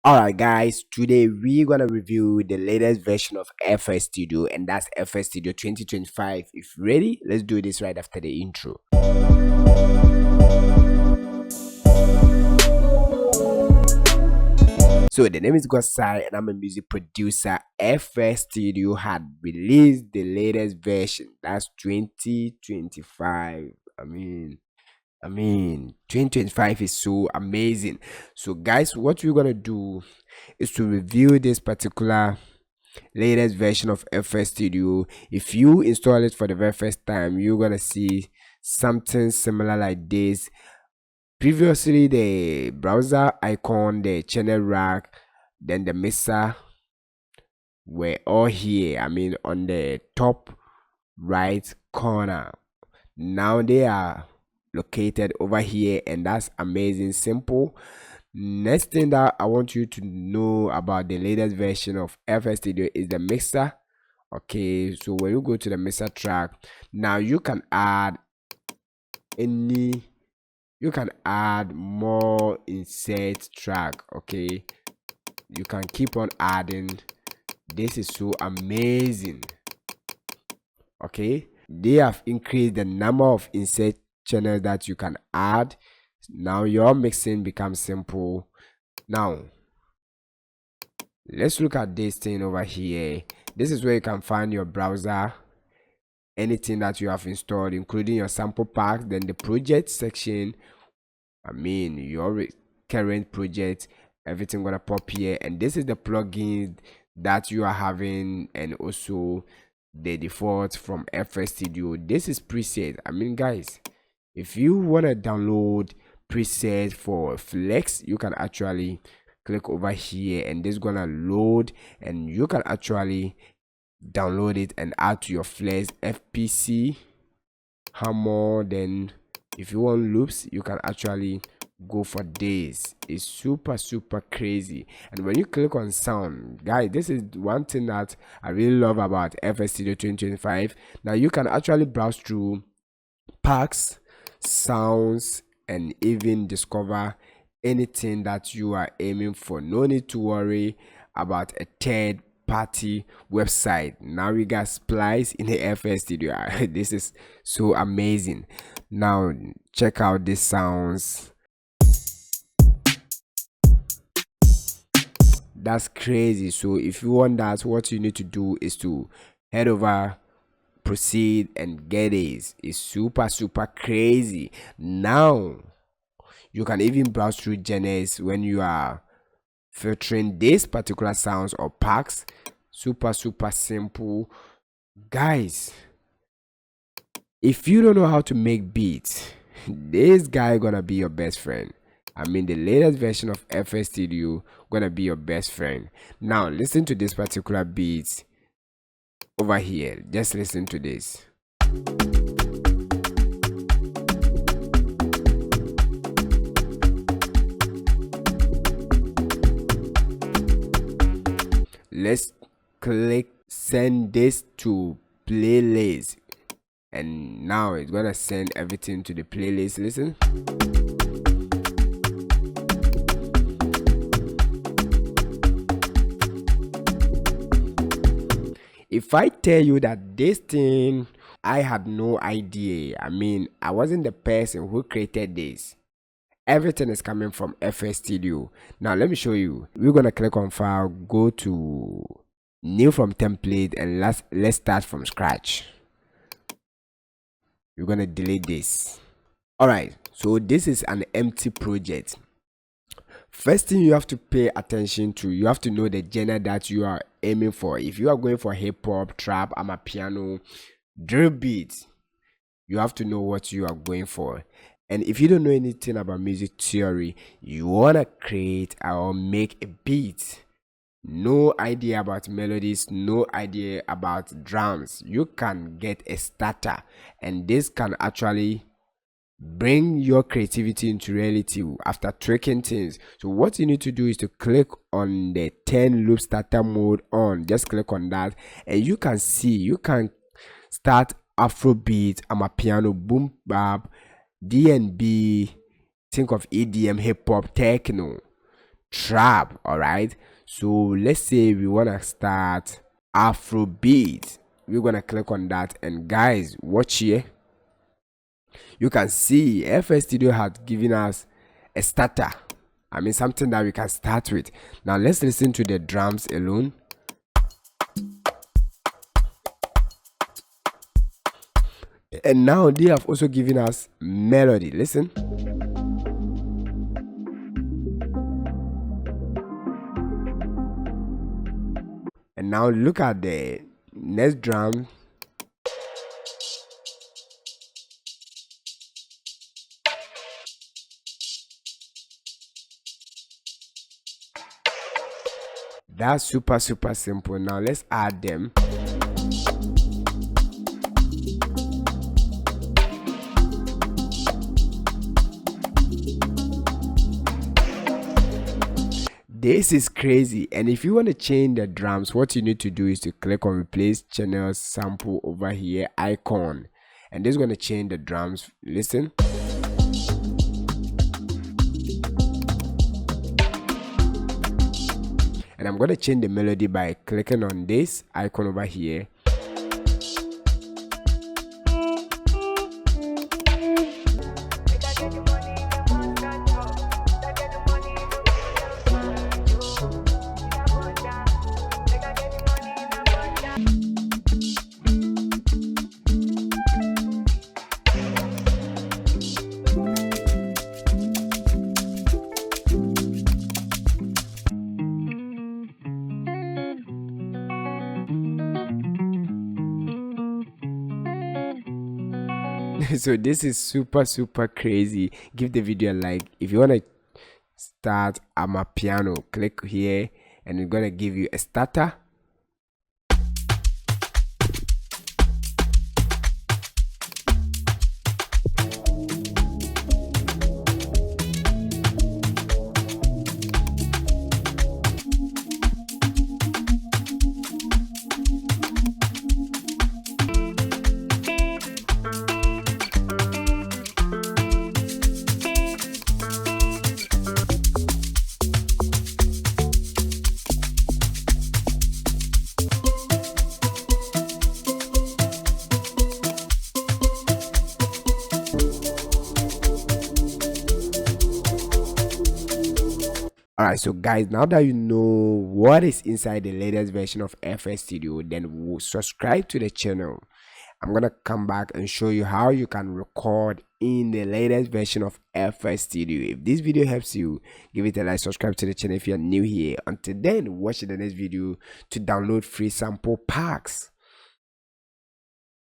Alright guys, today we're gonna review the latest version of FL Studio, and that's FL Studio 2025. If you're ready, let's do this right after the intro. So the name is Gosai and I'm a music producer. FL Studio had released the latest version. That's 2025. I mean 2025 is so amazing. So guys, what we're gonna do is to review this particular latest version of FL Studio. If you install it for the very first time, you're gonna see something similar like this. Previously, the browser icon, the channel rack, then the mixer were all here. On the top right corner. Now they are located over here, and that's amazing. Simple. Next thing that I want you to know about the latest version of FL Studio is the mixer. Okay, so when you go to the mixer track, now you can add any, you can add more insert track. Okay, you can keep on adding. This is so amazing. Okay, they have increased the number of insert channels that you can add. Now your mixing becomes simple. Now let's look at this thing over here. This is where you can find your browser, anything that you have installed, including your sample packs, then the project section. Your current project, everything gonna pop here, and this is the plugins that you are having, and also the default from FL Studio. This is preset. Guys, if you want to download preset for Flex, you can actually click over here, and this is gonna load, and you can actually download it and add to your Flex FPC hammer. Then if you want loops, you can actually go for this. It's super crazy. And when you click on sound, guys, this is one thing that I really love about FL Studio 2025. Now you can actually browse through packs, sounds, and even discover anything that you are aiming for. No need to worry about a third party website. Now we got Splice in the FL Studio. This is so amazing. Now check out these sounds. That's crazy. So if you want that, what you need to do is to head over, proceed, and get it. It's super crazy. Now you can even browse through genres when you are filtering these particular sounds or packs. Super simple. Guys, if you don't know how to make beats, this guy gonna be your best friend. The latest version of FL Studio gonna be your best friend. Now listen to this particular beat over here. Just listen to this. Let's click send this to playlist, and now it's gonna send everything to the playlist. Listen. If I tell you that this thing, I had no idea. I wasn't the person who created this. Everything is coming from FL Studio. Now let me show you. We're gonna click on file, go to new from template, and let's start from scratch. We're gonna delete this. Alright, so this is an empty project. First thing you have to pay attention to, you have to know the genre that you are aiming for. If you are going for hip hop, trap, amapiano, drill beat, you have to know what you are going for. And if you don't know anything about music theory, you want to create or make a beat, no idea about melodies, no idea about drums, you can get a starter, and this can actually bring your creativity into reality after tweaking things. So what you need to do is to click on the 10 loop starter mode on. Just click on that, and you can see you can start Afrobeat, amapiano, boom bap, D&B, think of EDM, hip hop, techno. trap. All right, so let's say we want to start Afrobeat. We're gonna click on that, and guys, watch here. You can see FL Studio has given us a starter. I mean, something that we can start with. Now let's listen to the drums alone. And now they have also given us melody. Listen. And now look at the next drum. That's super simple. Now let's add them. This is crazy. And if you want to change the drums, what you need to do is to click on replace channel sample over here icon, and this is going to change the drums. Listen. And I'm going to change the melody by clicking on this icon over here. So this is super crazy. Give the video a like. If you want to start Amapiano, click here, and it's gonna give you a starter. Alright, so guys, now that you know what is inside the latest version of FL Studio, then subscribe to the channel. I'm gonna come back and show you how you can record in the latest version of FL Studio. If this video helps you, give it a like, subscribe to the channel if you're new here. Until then, watch the next video to download free sample packs.